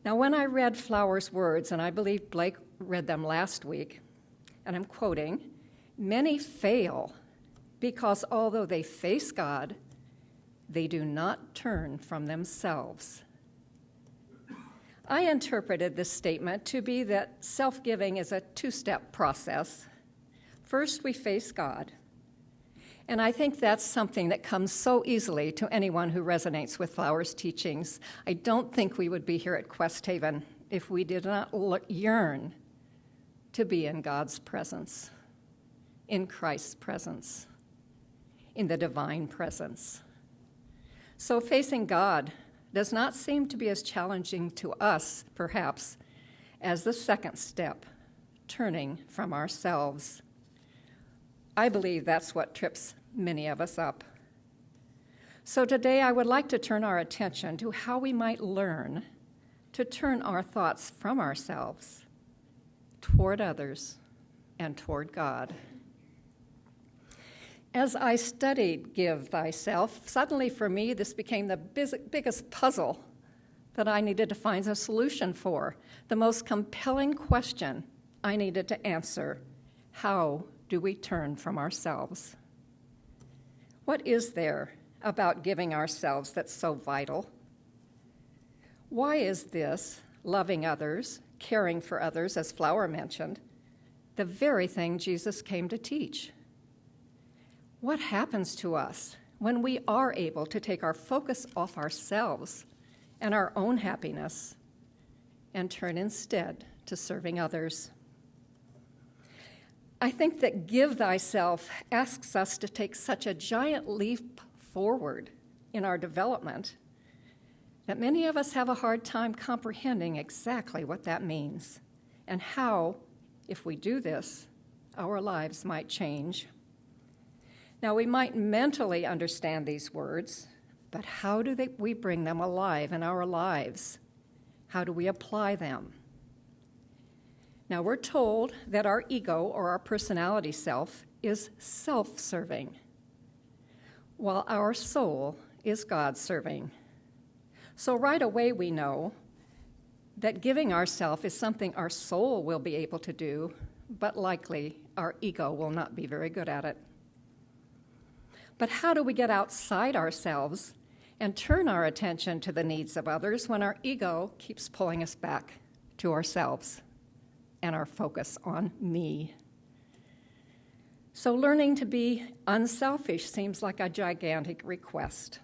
Now, when I read Flower's words, and I believe Blake read them last week, and I'm quoting, "Many fail because although they face God, they do not turn from themselves." I interpreted this statement to be that self-giving is a two-step process. First, we face God. And I think that's something that comes so easily to anyone who resonates with Flower's teachings. I don't think we would be here at Questhaven if we did not yearn to be in God's presence, in Christ's presence, in the divine presence. So facing God does not seem to be as challenging to us, perhaps, as the second step, turning from ourselves. I believe that's what trips many of us up. So today I would like to turn our attention to how we might learn to turn our thoughts from ourselves toward others and toward God. As I studied Give Thyself, suddenly for me this became the biggest puzzle that I needed to find a solution for, the most compelling question I needed to answer: how do we turn from ourselves? What is there about giving ourselves that's so vital? Why is this, loving others, caring for others, as Flower mentioned, the very thing Jesus came to teach? What happens to us when we are able to take our focus off ourselves and our own happiness and turn instead to serving others? I think that Give Thyself asks us to take such a giant leap forward in our development that many of us have a hard time comprehending exactly what that means and how, if we do this, our lives might change. Now, we might mentally understand these words, but how do we bring them alive in our lives? How do we apply them? Now, we're told that our ego, or our personality self, is self-serving, while our soul is God-serving. So right away we know that giving ourselves is something our soul will be able to do, but likely our ego will not be very good at it. But how do we get outside ourselves and turn our attention to the needs of others when our ego keeps pulling us back to ourselves and our focus on me? So learning to be unselfish seems like a gigantic request.